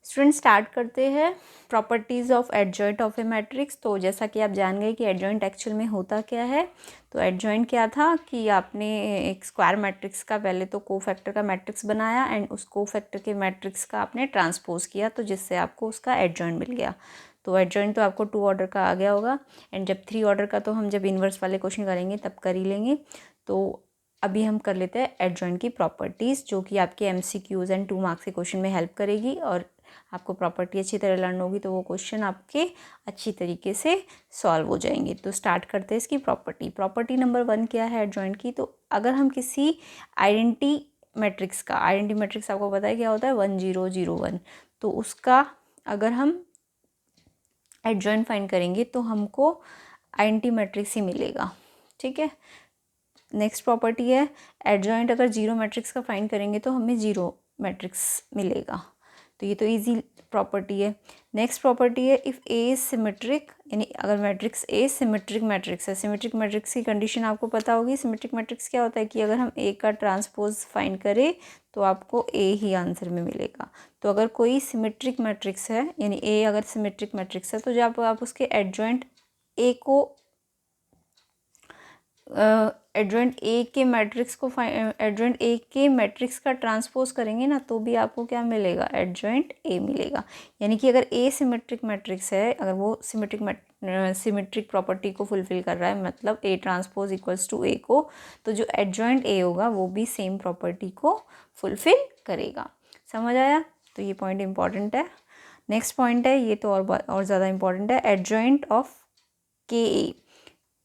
Student start करते हैं properties of adjoint of A matrix. तो जैसा कि आप जान गए कि एडजॉइंट एक्चुअल में होता क्या है। तो एडजॉइंट क्या था कि आपने एक स्क्वायर मैट्रिक्स का पहले तो कोफैक्टर का मैट्रिक्स बनाया एंड उस कोफैक्टर के मैट्रिक्स का आपने ट्रांसपोज किया, तो जिससे आपको उसका एडजॉइंट मिल गया। तो एडजॉइंट तो आपको 2 ऑर्डर का आ गया होगा एंड जब 3 ऑर्डर का तो हम जब इन्वर्स वाले क्वेश्चन करेंगे तब कर ही लेंगे। तो अभी हम कर लेते हैं एडजॉइंट की प्रॉपर्टीज़, जो कि आपके MCQs एंड 2 मार्क्स के क्वेश्चन में हेल्प करेगी और आपको प्रॉपर्टी अच्छी तरह लर्न होगी तो वो क्वेश्चन आपके अच्छी तरीके से सॉल्व हो जाएंगे। तो स्टार्ट करते हैं इसकी प्रॉपर्टी नंबर 1 क्या है एडजॉइंट की। तो अगर हम किसी आइडेंटिटी मैट्रिक्स आपको पता है क्या होता है 1 0 0 1, तो उसका अगर हम एडजॉइंट फाइंड करेंगे तो हमको आइडेंटिटी मैट्रिक्स ही मिलेगा। ठीक है, नेक्स्ट प्रॉपर्टी है एडजॉइंट अगर 0 मैट्रिक्स का फाइंड करेंगे तो हमें 0 मैट्रिक्स मिलेगा। तो ये तो इजी प्रॉपर्टी है। नेक्स्ट प्रॉपर्टी है इफ़ ए इज सिमेट्रिक, यानी अगर मैट्रिक्स ए सिमेट्रिक मैट्रिक्स है। सिमेट्रिक मैट्रिक्स की कंडीशन आपको पता होगी। सिमेट्रिक मैट्रिक्स क्या होता है कि अगर हम ए का ट्रांसपोज फाइंड करें तो आपको ए ही आंसर में मिलेगा। तो अगर कोई सिमेट्रिक मैट्रिक्स है, यानी ए अगर सिमेट्रिक मैट्रिक्स है, तो जब आप उसके एडजॉइंट ए को एडजॉइंट ए के मैट्रिक्स को एडजॉइंट ए के मैट्रिक्स का ट्रांसपोज करेंगे ना, तो भी आपको क्या मिलेगा, एडजॉइंट ए मिलेगा। यानी कि अगर ए सिमेट्रिक मैट्रिक्स है, अगर वो सिमेट्रिक प्रॉपर्टी को फुलफिल कर रहा है, मतलब ए ट्रांसपोज इक्वल्स टू ए को, तो जो एडजॉइंट ए होगा वो भी सेम प्रॉपर्टी को फुलफिल करेगा। समझ आया? तो ये पॉइंट इंपॉर्टेंट है। नेक्स्ट पॉइंट है, ये तो और ज़्यादा इंपॉर्टेंट है, एडजॉइंट ऑफ के ए,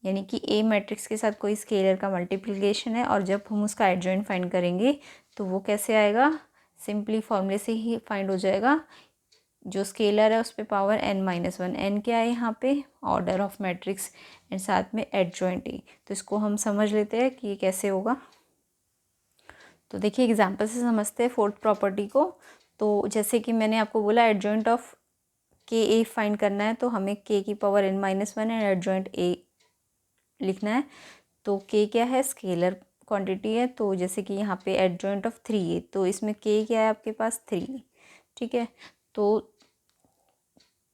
यानी कि ए मैट्रिक्स के साथ कोई स्केलर का मल्टीप्लिकेशन है और जब हम उसका एडजॉइंट फाइंड करेंगे तो वो कैसे आएगा, सिंपली फॉर्मूले से ही फाइंड हो जाएगा। जो स्केलर है उस पर पावर n-1, n क्या है यहाँ पे, ऑर्डर ऑफ मैट्रिक्स एंड साथ में एडजॉइंट ए। तो इसको हम समझ लेते हैं कि ये कैसे होगा। तो देखिए एग्जाम्पल से समझते हैं फोर्थ प्रॉपर्टी को। तो जैसे कि मैंने आपको बोला एडजॉइंट ऑफ के ए फाइंड करना है, तो हमें k की power n-1 and adjoint A लिखना है। तो k क्या है, स्केलर क्वांटिटी है। तो जैसे कि यहाँ पे एडजॉइंट ऑफ 3 है, तो इसमें k क्या है आपके पास 3। ठीक है, तो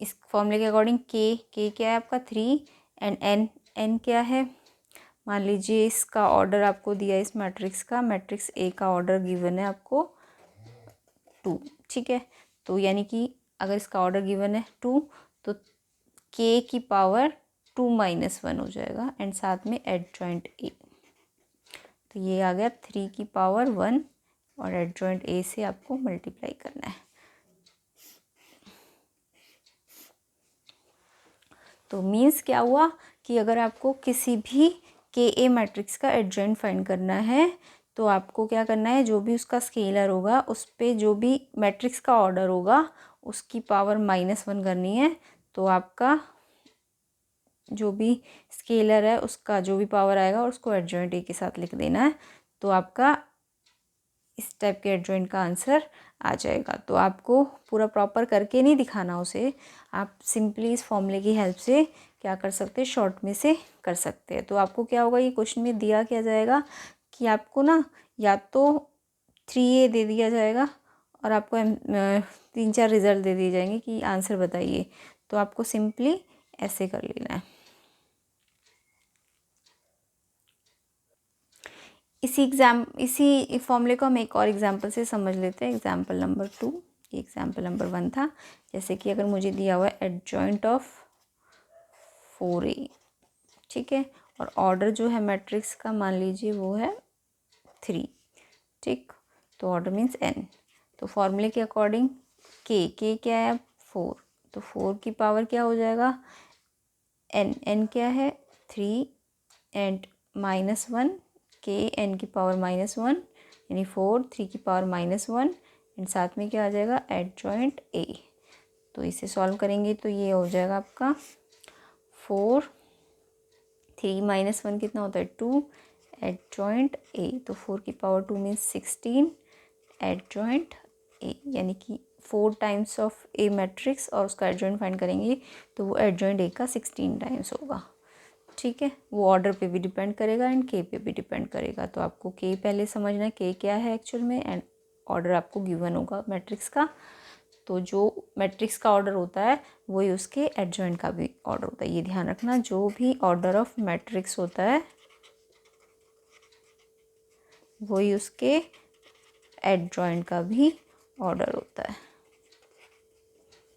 इस फॉर्मूले के अकॉर्डिंग k क्या है आपका 3 एंड n क्या है, मान लीजिए इसका ऑर्डर आपको दिया है, इस मैट्रिक्स का, मैट्रिक्स ए का ऑर्डर गिवन है आपको 2। ठीक है, तो यानी कि अगर इसका ऑर्डर गिवन है 2 तो k की पावर 2-1 हो जाएगा एंड साथ में एडजॉइंट ए। तो ये आ गया 3 की पावर 1 और एडजॉइंट ए से आपको मल्टीप्लाई करना है। तो मीन्स क्या हुआ कि अगर आपको किसी भी के ए मैट्रिक्स का एडजॉइंट फाइंड करना है तो आपको क्या करना है, जो भी उसका स्केलर होगा उस पर जो भी मैट्रिक्स का ऑर्डर होगा उसकी पावर -1 करनी है। तो आपका जो भी स्केलर है उसका जो भी पावर आएगा उसको एडजॉइंट ए के साथ लिख देना है। तो आपका इस टाइप के एडजॉइंट का आंसर आ जाएगा। तो आपको पूरा प्रॉपर करके नहीं दिखाना उसे, आप सिंपली इस फॉर्मूले की हेल्प से क्या कर सकते हैं, शॉर्ट में से कर सकते हैं। तो आपको क्या होगा, ये क्वेश्चन में दिया क्या जाएगा कि आपको ना या तो 3a दे दिया जाएगा और आपको 3-4 रिजल्ट दे दिए जाएंगे कि आंसर बताइए। तो आपको सिंपली ऐसे कर लेना है। इसी फॉर्मूले को हम एक और एग्जाम्पल से समझ लेते हैं। एग्जाम्पल नंबर 2, एग्जाम्पल नंबर 1 था। जैसे कि अगर मुझे दिया हुआ है एडजॉइंट ऑफ 4a, ठीक है, और ऑर्डर जो है मैट्रिक्स का मान लीजिए वो है 3। ठीक, तो ऑर्डर मीन्स n। तो फॉर्मूले के अकॉर्डिंग k क्या है 4, तो 4 की पावर क्या हो जाएगा n क्या है 3 एंड -1, k n की पावर -1 यानी 4, 3 की पावर -1 एंड साथ में क्या आ जाएगा एडजॉइंट a। तो इसे सॉल्व करेंगे तो ये हो जाएगा आपका 4, 3 -1 कितना होता है 2 एडजॉइंट a। तो 4 की पावर 2 मीन्स 16 एडजॉइंट a, यानी कि 4 टाइम्स ऑफ a मैट्रिक्स और उसका एडजॉइंट फाइंड करेंगे तो वो एडजॉइंट a का 16 टाइम्स होगा। ठीक है, वो ऑर्डर पे भी डिपेंड करेगा एंड के पे भी डिपेंड करेगा। तो आपको के पहले समझना है के क्या है एक्चुअल में एंड ऑर्डर आपको गिवन होगा मैट्रिक्स का। तो जो मैट्रिक्स का ऑर्डर होता है वही उसके एडजॉइंट का भी ऑर्डर होता है। ये ध्यान रखना, जो भी ऑर्डर ऑफ मैट्रिक्स होता है वही उसके एडजॉइंट का भी ऑर्डर होता है।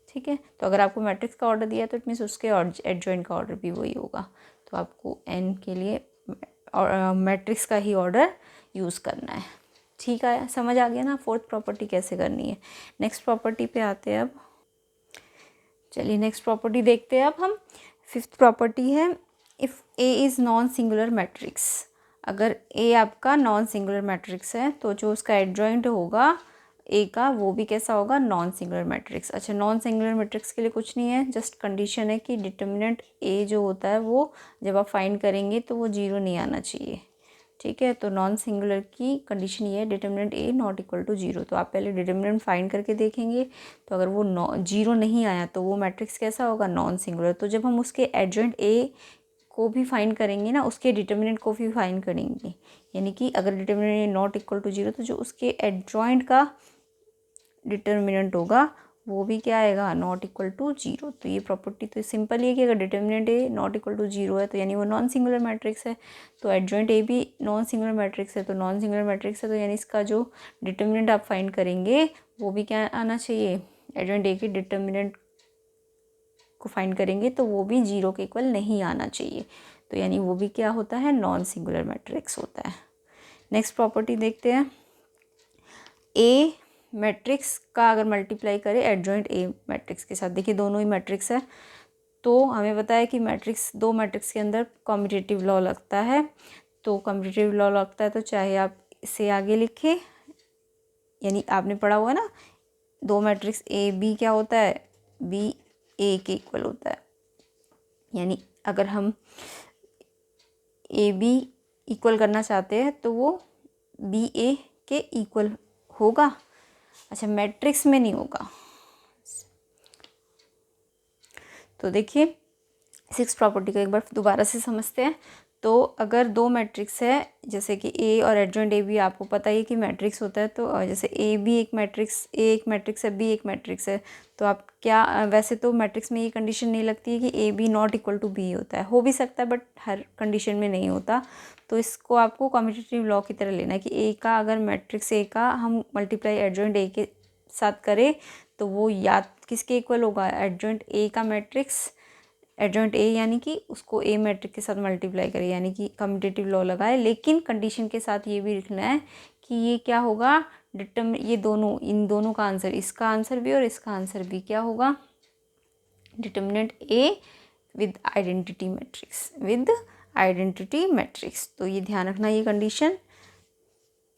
ठीक है, तो अगर आपको मैट्रिक्स का ऑर्डर दिया है तो इट मीन्स उसके एडजॉइंट का ऑर्डर भी वही होगा। तो आपको एन के लिए मैट्रिक्स का ही ऑर्डर यूज़ करना है। ठीक है, समझ आ गया ना फोर्थ प्रॉपर्टी कैसे करनी है। नेक्स्ट प्रॉपर्टी पे आते हैं अब। चलिए नेक्स्ट प्रॉपर्टी देखते हैं अब हम। फिफ्थ प्रॉपर्टी है, if A is non singular matrix. अगर ए आपका नॉन सिंगुलर मैट्रिक्स है तो जो उसका एडजॉइंट होगा ए का वो भी कैसा होगा, नॉन सिंगुलर मैट्रिक्स। अच्छा, नॉन सिंगुलर मैट्रिक्स के लिए कुछ नहीं है, जस्ट कंडीशन है कि डिटर्मिनेंट ए जो होता है वो जब आप फाइंड करेंगे तो वो जीरो नहीं आना चाहिए। ठीक है, तो नॉन सिंगुलर की कंडीशन ये है, determinant A not equal to zero. तो आप पहले डिटर्मिनेंट फाइंड करके देखेंगे, तो अगर वो जीरो नहीं आया तो वो मैट्रिक्स कैसा होगा, नॉन सिंगुलर। तो जब हम उसके एडजॉइंट ए को भी फाइंड करेंगे ना, उसके डिटर्मिनेंट को भी फाइंड करेंगे, यानी कि अगर determinant not equal to zero तो जो उसके एडजॉइंट का डिटर्मिनेंट होगा वो भी क्या आएगा, नॉट इक्वल टू जीरो। तो ये प्रॉपर्टी तो सिंपल है कि अगर determinant A not equal to zero है तो यानी वो नॉन सिंगुलर मैट्रिक्स है। तो एडजॉइंट ए भी नॉन सिंगुलर मैट्रिक्स है, तो नॉन सिंगुलर मैट्रिक्स है तो यानी इसका जो डिटर्मिनेंट आप फाइंड करेंगे वो भी क्या आना चाहिए, एडजॉइंट ए के डिटर्मिनेंट को फाइंड करेंगे तो वो भी जीरो के इक्वल नहीं आना चाहिए। तो यानी वो भी क्या होता है, नॉन सिंगुलर मैट्रिक्स होता है। नेक्स्ट प्रॉपर्टी देखते हैं, ए मैट्रिक्स का अगर मल्टीप्लाई करें एडजॉइंट ए मैट्रिक्स के साथ। देखिए दोनों ही मैट्रिक्स है, तो हमें पता है कि मैट्रिक्स, दो मैट्रिक्स के अंदर कॉम्यूटेटिव लॉ लगता है। तो कॉम्यूटेटिव लॉ लगता है तो चाहे आप इसे आगे लिखें, यानी आपने पढ़ा हुआ ना, दो मैट्रिक्स ए बी क्या होता है, बी ए के इक्वल होता है। यानी अगर हम ए बी इक्वल करना चाहते हैं तो वो बी ए के इक्वल होगा। अच्छा, मैट्रिक्स में नहीं होगा। तो देखिए सिक्स प्रॉपर्टी को एक बार दोबारा से समझते हैं। तो अगर दो मैट्रिक्स है, जैसे कि ए और एडजॉइंट ए बी, आपको पता ही है कि मैट्रिक्स होता है। तो जैसे ए बी एक मैट्रिक्स, ए एक मैट्रिक्स है, बी एक मैट्रिक्स है, तो आप क्या, वैसे तो मैट्रिक्स में ये कंडीशन नहीं लगती है कि A B not equal to B होता है, हो भी सकता है बट हर कंडीशन में नहीं होता। तो इसको आपको कम्यूटेटिव लॉ की तरह लेना है कि ए का अगर मैट्रिक्स ए का हम मल्टीप्लाई एडजॉइंट ए के साथ करें तो वो या किसके इक्वल होगा, एडजॉइंट ए का मैट्रिक्स, एडजॉइंट ए यानी कि उसको ए मैट्रिक्स के साथ मल्टीप्लाई करें, यानी कि कम्यूटेटिव लॉ लगाए। लेकिन कंडीशन के साथ ये भी लिखना है कि ये क्या होगा, ये दोनों, इन दोनों का आंसर, इसका आंसर भी और इसका आंसर भी क्या होगा, determinant A with identity matrix, with identity matrix. तो ये ध्यान रखना ये कंडीशन।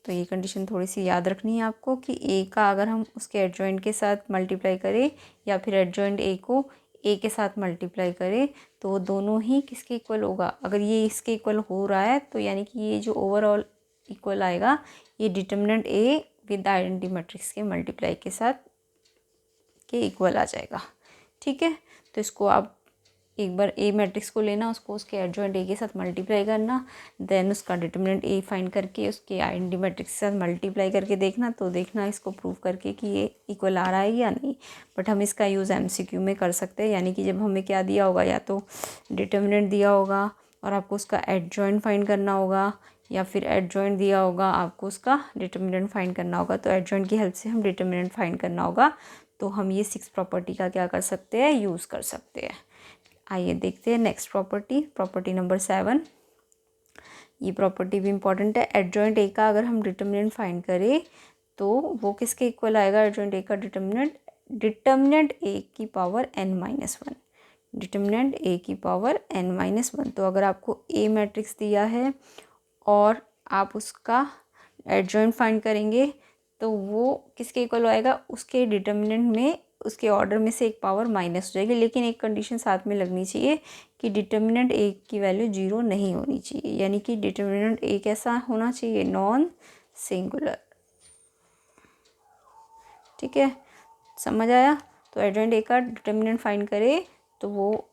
तो ये कंडीशन थोड़ी सी याद रखनी है आपको कि ए का अगर हम उसके एडजॉइंट के साथ मल्टीप्लाई करें या फिर एडजॉइंट ए को ए के साथ मल्टीप्लाई करें तो वो दोनों ही किसके इक्वल होगा। अगर ये इसके इक्वल हो रहा है तो यानी कि ये जो ओवरऑल इक्वल आएगा ये determinant A with identity matrix के मल्टीप्लाई के साथ के इक्वल आ जाएगा। ठीक है, तो इसको आप एक बार ए मैट्रिक्स को लेना, उसको उसके एडजॉइंट ए के साथ मल्टीप्लाई करना, देन उसका डिटर्मिनेंट ए फाइंड करके उसके आइडेंटिटी मैट्रिक्स के साथ मल्टीप्लाई करके देखना। तो देखना इसको प्रूव करके कि ये इक्वल आ रहा है या नहीं। बट हम इसका यूज़ एमसीक्यू में कर सकते हैं, यानी कि जब हमें क्या दिया होगा, या तो डिटर्मिनेंट दिया होगा और आपको उसका एडजॉइंट फाइंड करना होगा, या फिर एडजॉइंट दिया होगा आपको उसका डिटर्मिनेंट फाइंड करना होगा। तो एडजॉइंट की हेल्प से हम डिटर्मिनेंट फाइंड करना होगा। तो हम ये सिक्स प्रॉपर्टी का क्या कर सकते हैं, यूज़ कर सकते हैं। आइए देखते हैं नेक्स्ट प्रॉपर्टी, प्रॉपर्टी नंबर 7। ये प्रॉपर्टी भी इम्पॉर्टेंट है। एडजॉइंट ए का अगर हम डिटर्मिनेंट फाइंड करें तो वो किसके इक्वल आएगा, एडजॉइंट ए का डिटर्मिनेंट, डिटर्मिनेंट ए की पावर n-1, डिटर्मिनेंट ए की पावर n-1। तो अगर आपको ए मैट्रिक्स दिया है और आप उसका एडजॉइंट फाइंड करेंगे तो वो किसके इक्वल आएगा, उसके डिटर्मिनेंट में उसके ऑर्डर में से एक पावर माइनस हो जाएगी। लेकिन एक कंडीशन साथ में लगनी चाहिए कि डिटर्मिनेंट ए की वैल्यू जीरो नहीं होनी चाहिए, यानी कि डिटर्मिनेंट ए कैसा होना चाहिए, नॉन सिंगुलर। ठीक है, समझ आया। तो एडजॉइंट ए का डिटर्मिनेंट फाइंड करें तो वो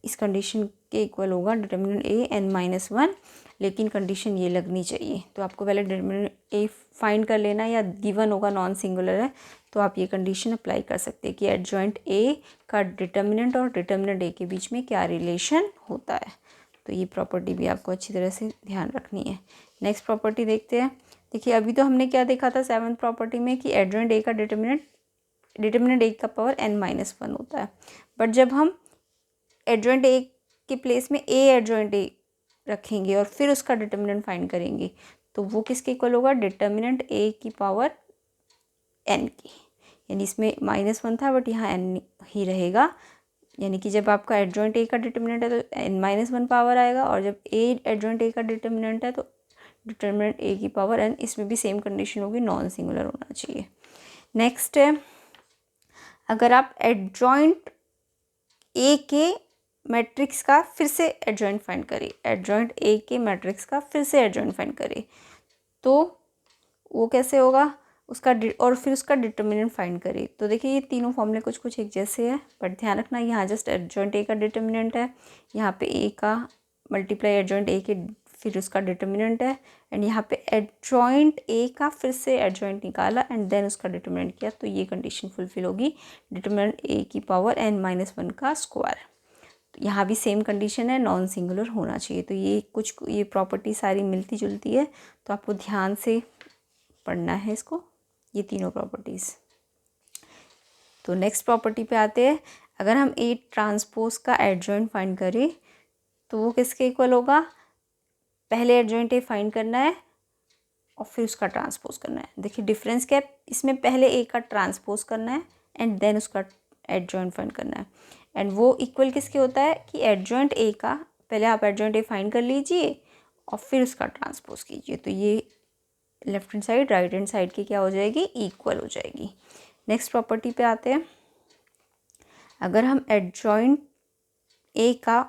इस कंडीशन के इक्वल होगा डिटर्मिनेंट ए n-1, लेकिन कंडीशन ये लगनी चाहिए। तो आपको पहले डिटर्मिनेंट ए फाइंड कर लेना, या गिवन होगा नॉन सिंगुलर है तो आप ये कंडीशन अप्लाई कर सकते हैं कि एडजॉइंट ए का डिटर्मिनेंट और डिटर्मिनेंट ए के बीच में क्या रिलेशन होता है। तो ये प्रॉपर्टी भी आपको अच्छी तरह से ध्यान रखनी है। नेक्स्ट प्रॉपर्टी देखते हैं। देखिए अभी तो हमने क्या देखा था 7th प्रॉपर्टी में कि एडजॉइंट ए का डिटर्मिनेंट ए का पावर n-1 होता है। बट जब हम एडजॉइंट ए के प्लेस में ए एडजॉइंट ए रखेंगे और फिर उसका डिटर्मिनेंट फाइंड करेंगे तो वो किसके इक्वल होगा, डिटर्मिनेंट ए की पावर n की। यानी इसमें -1 था बट यहाँ n ही रहेगा। यानी कि जब आपका एडजॉइंट ए का डिटर्मिनेंट है तो n-1 पावर आएगा, और जब ए एडजॉइंट ए का डिटर्मिनेंट है तो डिटर्मिनेंट ए की पावर n। इसमें भी सेम कंडीशन होगी, नॉन सिंगुलर होना चाहिए। नेक्स्ट है, अगर आप एडजॉइंट ए के मैट्रिक्स का फिर से एडजॉइंट फाइंड करें, एडजॉइंट ए के मैट्रिक्स का फिर से एडजॉइंट फाइंड करें तो वो कैसे होगा उसका, और फिर उसका डिटर्मिनेंट फाइंड करें। तो देखिए ये तीनों फॉर्मूले कुछ कुछ एक जैसे है, बट ध्यान रखना यहाँ जस्ट एडजॉइंट ए का डिटर्मिनेंट है, यहाँ पे ए का मल्टीप्लाई एडजॉइंट ए के फिर उसका डिटर्मिनेंट है, एंड यहाँ पे एडजॉइंट ए का फिर से एडजॉइंट निकाला एंड देन उसका डिटर्मिनेंट किया। तो ये कंडीशन फुलफिल होगी, डिटर्मिनेंट ए की पावर n-1 का स्क्वायर। तो यहाँ भी सेम कंडीशन है, नॉन सिंगुलर होना चाहिए। तो ये प्रॉपर्टी सारी मिलती जुलती है, तो आपको ध्यान से पढ़ना है इसको, ये तीनों प्रॉपर्टीज़। तो नेक्स्ट प्रॉपर्टी पे आते हैं। अगर हम ए ट्रांसपोज का एडजॉइंट फाइंड करें तो वो किसके इक्वल होगा, पहले एडजॉइंट ए फाइंड करना है और फिर उसका ट्रांसपोज करना है। देखिए डिफरेंस क्या है, इसमें पहले ए का ट्रांसपोज करना है एंड देन उसका एडजॉइंट फाइंड करना है। एंड वो इक्वल किसके होता है कि एडजॉइंट ए का पहले आप एडजॉइंट ए फाइंड कर लीजिए और फिर उसका ट्रांसपोज कीजिए। तो ये left hand side right hand side की क्या हो जाएगी, इक्वल हो जाएगी। नेक्स्ट प्रॉपर्टी पे आते हैं। अगर हम एडजॉइंट ए का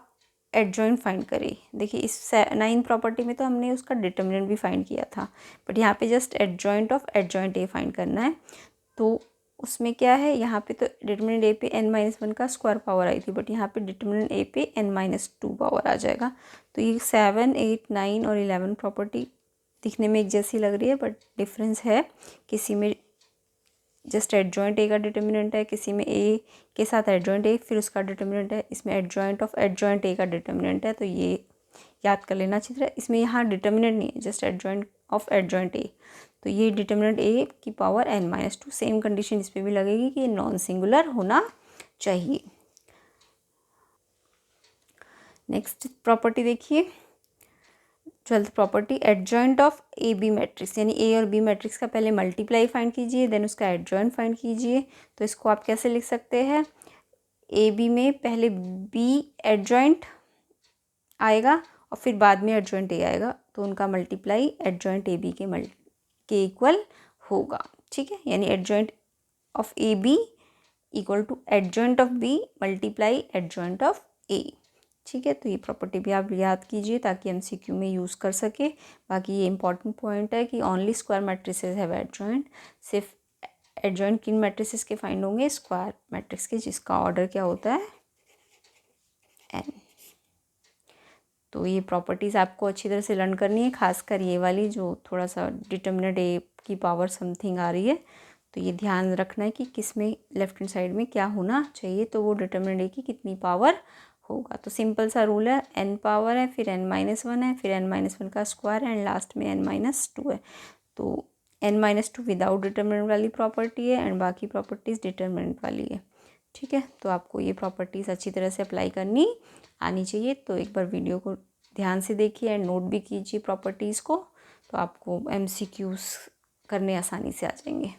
एडजॉइंट फाइंड करें, देखिए इस 9th प्रॉपर्टी में तो हमने उसका डिटर्मिनेंट भी फाइंड किया था, बट यहाँ पे just adjoint of adjoint A find करना है। तो उसमें क्या है, यहाँ पे तो डिटर्मिनेंट ए पे n-1 का स्क्वायर पावर आई थी, बट यहाँ पे डिटर्मिनेंट ए पे n-2 पावर आ जाएगा। तो ये 7, 8, 9 और 11 प्रॉपर्टी दिखने में एक जैसी लग रही है, बट डिफरेंस है, किसी में जस्ट एडजॉइंट ए का डिटर्मिनेंट है, किसी में ए के साथ एडजॉइंट ए फिर उसका डिटर्मिनेंट है, इसमें एडजॉइंट ऑफ एडजॉइंट ए का डिटर्मिनेंट है। तो ये याद कर लेना चाहिए था। इसमें यहाँ डिटर्मिनेंट नहीं है, just adjoint of adjoint A. तो ये डिटर्मिनेंट ए की पावर n-2, सेम कंडीशन इस पर भी लगेगी कि ये नॉन सिंगुलर होना चाहिए। नेक्स्ट प्रॉपर्टी देखिए, 12th property, adjoint of A B matrix, यानी ए और बी मैट्रिक्स का पहले मल्टीप्लाई फाइंड कीजिए देन उसका एडजॉइंट फाइंड कीजिए। तो इसको आप कैसे लिख सकते हैं, ए बी में पहले बी एडजॉइंट आएगा और फिर बाद में एडजॉइंट ए आएगा, तो उनका मल्टीप्लाई एडजॉइंट ए बी के इक्वल होगा। ठीक है, यानी adjoint of A B equal to adjoint of B multiply adjoint of A. ठीक है, तो ये प्रॉपर्टी भी आप याद कीजिए ताकि MCQ में यूज़ कर सके। बाकी ये इंपॉर्टेंट पॉइंट है कि only square matrices have adjoint, सिर्फ एडजॉइंट किन मैट्रिसेस के फाइंड होंगे, स्क्वायर मैट्रिक्स के, जिसका ऑर्डर क्या होता है n। तो ये प्रॉपर्टीज़ आपको अच्छी तरह से लर्न करनी है, खासकर ये वाली जो थोड़ा सा डिटर्मिनेंट ए की पावर समथिंग आ रही है। तो ये ध्यान रखना है कि किस में लेफ्ट हैंड साइड में क्या होना चाहिए, तो वो डिटर्मिनेंट ए की कितनी पावर होगा। तो सिंपल सा रूल है, n पावर है, फिर n-1 है, फिर n-1 का स्क्वायर एंड लास्ट में n-2 है। तो n-2 विदाउट डिटर्मिनेंट वाली प्रॉपर्टी है एंड बाकी प्रॉपर्टीज़ डिटर्मिनेंट वाली है। ठीक है, तो आपको ये प्रॉपर्टीज़ अच्छी तरह से अप्लाई करनी आनी चाहिए। तो एक बार वीडियो को ध्यान से देखिए एंड नोट भी कीजिए प्रॉपर्टीज़ को, तो आपको MCQs करने आसानी से आ जाएंगे।